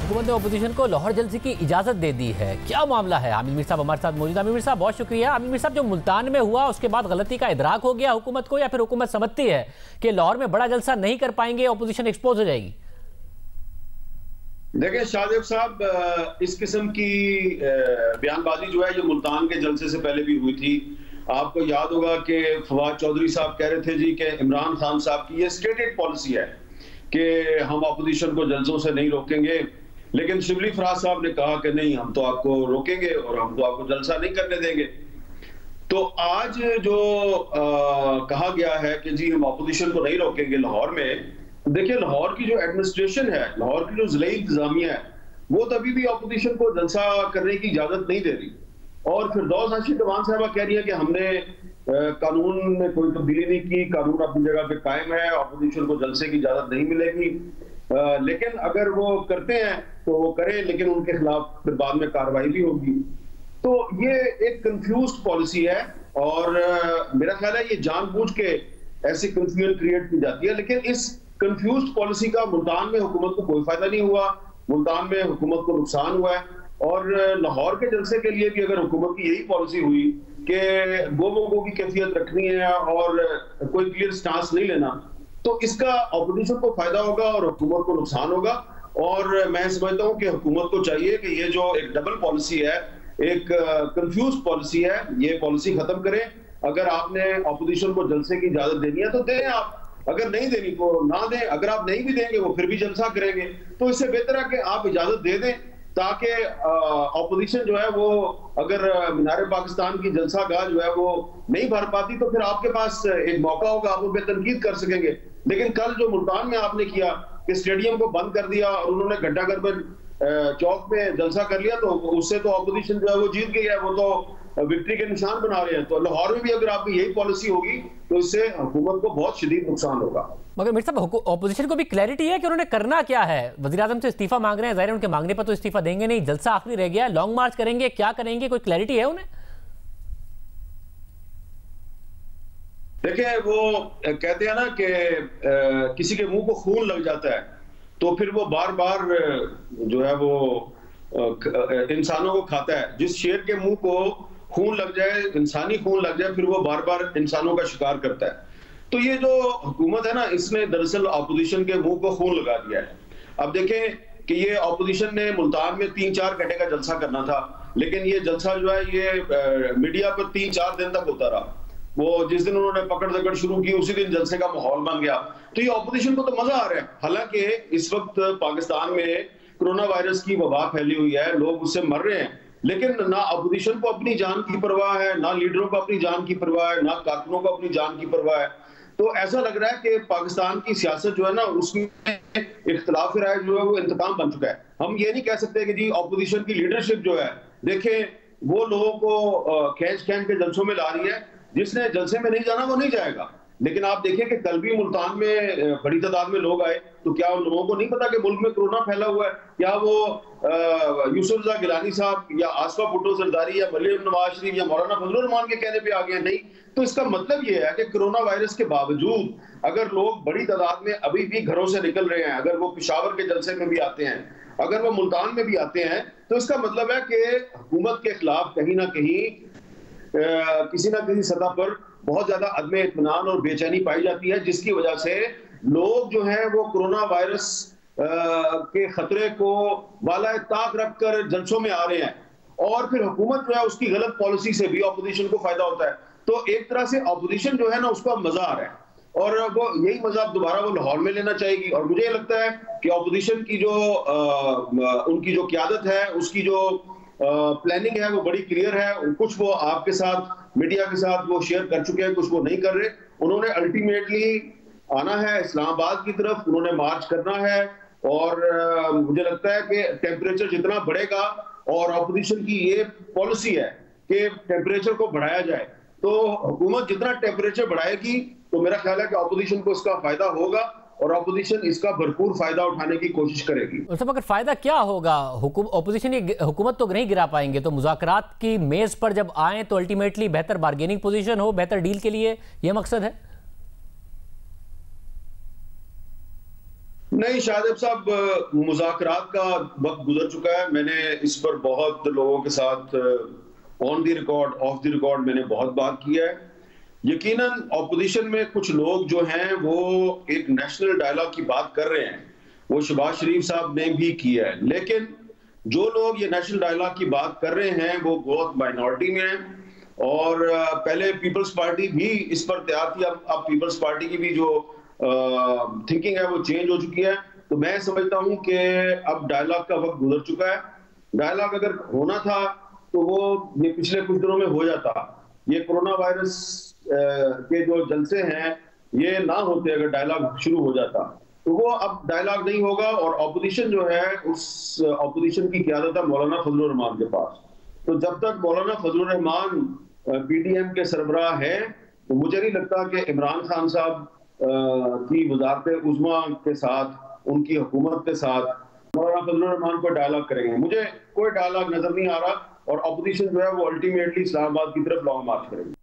हुकूमत ने अपोजिशन को लाहौर जलसे की इजाज़त दे दी है। क्या मामला है? आमिर मीर साहब हमारे साथ मौजूद। आमिर मीर साहब बहुत शुक्रिया। आमिर मीर साहब, जो मुल्तान में हुआ उसके बाद गलती का इदराक हो गया हुकूमत को, या फिर हुकूमत समझती है कि लाहौर में बड़ा जलसा नहीं कर पाएंगे, अपोजिशन एक्सपोज हो जाएगी? देखिए शाहजेब साहब, इस किस्म की बयानबाजी जो है ये मुल्तान के जलसे से पहले भी हुई थी। आपको याद होगा कि फवाद चौधरी साहब कह रहे थे जी कि इमरान खान साहब की ये स्टेटेड पॉलिसी है कि हम अपोजिशन को जलसों से नहीं रोकेंगे, लेकिन शिबली फराज साहब ने कहा कि नहीं, हम तो आपको रोकेंगे और हम तो आपको जलसा नहीं करने देंगे। तो आज जो कहा गया है कि जी हम अपोजिशन को नहीं रोकेंगे लाहौर में, देखिए लाहौर की जो एडमिनिस्ट्रेशन है, लाहौर की जो जिला इंतजामिया है, वो तभी भी अपोजिशन को जलसा करने की इजाजत नहीं दे रही। और फिरदौस हाशिम कमान साहबा कह रही है कि हमने कानून में कोई तब्दीली नहीं की, कानून अपनी जगह पे कायम है, अपोजिशन को जलसे की इजाजत नहीं मिलेगी। लेकिन अगर वो करते हैं तो वो करें, लेकिन उनके खिलाफ फिर बाद में कार्रवाई भी होगी। तो ये एक कंफ्यूज्ड पॉलिसी है और मेरा ख्याल है ये जानबूझ के ऐसी कंफ्यूजन क्रिएट की जाती है। लेकिन इस कंफ्यूज्ड पॉलिसी का मुल्तान में हुकूमत को कोई फायदा नहीं हुआ, मुल्तान में हुकूमत को नुकसान हुआ है। और लाहौर के जलसे के लिए भी अगर हुकूमत की यही पॉलिसी हुई कि गो की कैफियत रखनी है और कोई क्लियर स्टांस नहीं लेना, तो इसका अपोजिशन को फायदा होगा और हुकूमत को नुकसान होगा। और मैं समझता हूं कि हुकूमत को चाहिए कि ये जो एक डबल पॉलिसी है, एक कंफ्यूज पॉलिसी है, ये पॉलिसी खत्म करें। अगर आपने अपोजिशन को जलसे की इजाजत देनी है तो दें आप, अगर नहीं देनी तो ना दें। अगर आप नहीं भी देंगे वो फिर भी जलसा करेंगे, तो इससे बेहतर है कि आप इजाजत दे दें, ताकि अपोजिशन जो है वो अगर मीनार पाकिस्तान की जलसा गाह जो है वो नहीं भर पाती तो फिर आपके पास एक मौका होगा, आप उन पर तनकीद कर सकेंगे। लेकिन कल जो मुल्तान में आपने किया कि स्टेडियम को बंद कर दिया और उन्होंने घंटाघर में चौक में जलसा कर लिया, तो उससे तो अपोजिशन जो है वो जीत गई है, वो तो विक्ट्री के निशान बना रहे हैं। तो लाहौर में भी अगर आपकी यही पॉलिसी होगी तो इससे हुकूमत को बहुत शदीद नुकसान होगा। मगर मीर साहब, ऑपोजिशन को भी क्लैरिटी है कि उन्होंने करना क्या है? वज़ीर आज़म से इस्तीफा मांग रहे हैं, जाहिर है उनके मांगने पर तो इस्तीफा देंगे नहीं, जलसा आखिरी रह गया, लॉन्ग मार्च करेंगे, क्या करेंगे, कोई क्लैरिटी है उन्हें? देखिए वो कहते हैं ना कि किसी के मुंह को खून लग जाता है तो फिर वो बार बार जो है वो इंसानों को खाता है। जिस शेर के मुंह को खून लग जाए, इंसानी खून लग जाए, फिर वो बार बार इंसानों का शिकार करता है। तो ये जो हुकूमत है ना, इसने दरअसल अपोजिशन के मुंह को खून लगा दिया है। अब देखें कि ये अपोजिशन ने मुल्तान में 3-4 घंटे का जलसा करना था, लेकिन ये जलसा जो है ये मीडिया पर 3-4 दिन तक होता रहा। वो जिस दिन उन्होंने पकड़ दकड़ शुरू की उसी दिन जलसे का माहौल बन गया। तो ये अपोजिशन को तो मजा आ रहा है। हालांकि इस वक्त पाकिस्तान में कोरोना वायरस की वबा फैली हुई है, लोग उससे मर रहे हैं, लेकिन ना अपोजिशन को अपनी जान की परवाह है, ना लीडरों को अपनी जान की परवाह है, ना कारकुनों को अपनी जान की परवाह है। तो ऐसा लग रहा है कि पाकिस्तान की सियासत जो है ना, उसमें इख्तिलाफ राय जो है वो इंतकाम बन चुका है। हम ये नहीं कह सकते कि जी अपोजिशन की लीडरशिप जो है, देखें वो लोगों को खींच के जलसों में ला रही है। जिसने जलसे में नहीं जाना वो नहीं जाएगा। लेकिन आप देखिए कि कल भी मुल्तान में बड़ी तादाद में लोग आए, तो क्या उन लोगों को नहीं पता कि मुल्क में कोरोना फैला हुआ है? क्या वो यूसुफ रज़ा गिलानी साहब या आसफा भुट्टो जरदारी या मरियम नवाज शरीफ या मौलाना फजलुर रहमान के कहने पे आ गए? नहीं। तो इसका मतलब ये है कि कोरोना वायरस के बावजूद अगर लोग बड़ी तादाद में अभी भी घरों से निकल रहे हैं, अगर वो पेशावर के जलसे में भी आते हैं, अगर वो मुल्तान में भी आते हैं, तो इसका मतलब है कि हुकूमत के खिलाफ कहीं ना कहीं किसी ना किसी सतह पर बहुत ज्यादा अदम इत्मीनान और बेचैनी पाई जाती है, जिसकी वजह से लोग जो हैं वो कोरोना वायरस के खतरे को वाला ताक रखकर जलसों में आ रहे हैं। और फिर हुकूमत जो है उसकी गलत पॉलिसी से भी अपोजिशन को फायदा होता है। तो एक तरह से अपोजिशन जो है ना, उसको अब मजा आ रहा है और वो यही मजा दोबारा वो लाहौर में लेना चाहेगी। और मुझे लगता है कि अपोजिशन की जो उनकी जो क़यादत है, उसकी जो प्लानिंग है वो बड़ी क्लियर है। कुछ वो आपके साथ मीडिया के साथ वो शेयर कर चुके हैं, कुछ वो नहीं कर रहे। उन्होंने अल्टीमेटली आना है इस्लामाबाद की तरफ, उन्होंने मार्च करना है। और मुझे लगता है कि टेम्परेचर जितना बढ़ेगा, और अपोजिशन की ये पॉलिसी है कि टेम्परेचर को बढ़ाया जाए, तो हुकूमत जितना टेम्परेचर बढ़ाएगी तो मेरा ख्याल है कि अपोजिशन को इसका फायदा होगा और अपोजिशन इसका भरपूर फायदा उठाने की कोशिश करेगी। और सब अगर फायदा क्या होगा? अपोजिशन हुकूमत तो नहीं गिरा पाएंगे, तो मुज़ाकरात की मेज पर जब आए तो अल्टीमेटली बेहतर बार्गेनिंग पोजीशन हो, बेहतर डील के लिए, यह मकसद है। नहीं, शाहजेब साहब, मुज़ाकरात का वक्त गुजर चुका है। मैंने इस पर बहुत लोगों के साथ on the record, of the record मैंने बहुत बात किया है। यकीनन ऑपोजिशन में कुछ लोग जो हैं वो एक नेशनल डायलॉग की बात कर रहे हैं, वो शहबाज शरीफ साहब ने भी किया है, लेकिन जो लोग ये नेशनल डायलॉग की बात कर रहे हैं वो बहुत माइनॉरिटी में हैं। और पहले पीपल्स पार्टी भी इस पर तैयार थी, अब पीपल्स पार्टी की भी जो थिंकिंग है वो चेंज हो चुकी है। तो मैं समझता हूं कि अब डायलॉग का वक्त गुजर चुका है। डायलॉग अगर होना था तो वो ये पिछले कुछ दिनों में हो जाता। ये कोरोना वायरस के जो जलसे हैं ये ना होते अगर डायलॉग शुरू हो जाता, तो वो अब डायलॉग नहीं होगा। और ऑपोजिशन जो है, उस ऑपोजिशन की क़यादत है मौलाना फजलुर रहमान के पास। तो जब तक मौलाना फजलुर रहमान पीडीएम के सरबराह हैं, तो मुझे नहीं लगता कि इमरान खान साहब की वजारत उज़्मा के साथ, उनकी हुकूमत के साथ मौलाना फजलुर रहमान को डायलॉग करेंगे। मुझे कोई डायलॉग नजर नहीं आ रहा और ऑपोजिशन जो है वो अल्टीमेटली इस्लामाबाद की तरफ लॉन्ग मार्च करेगी।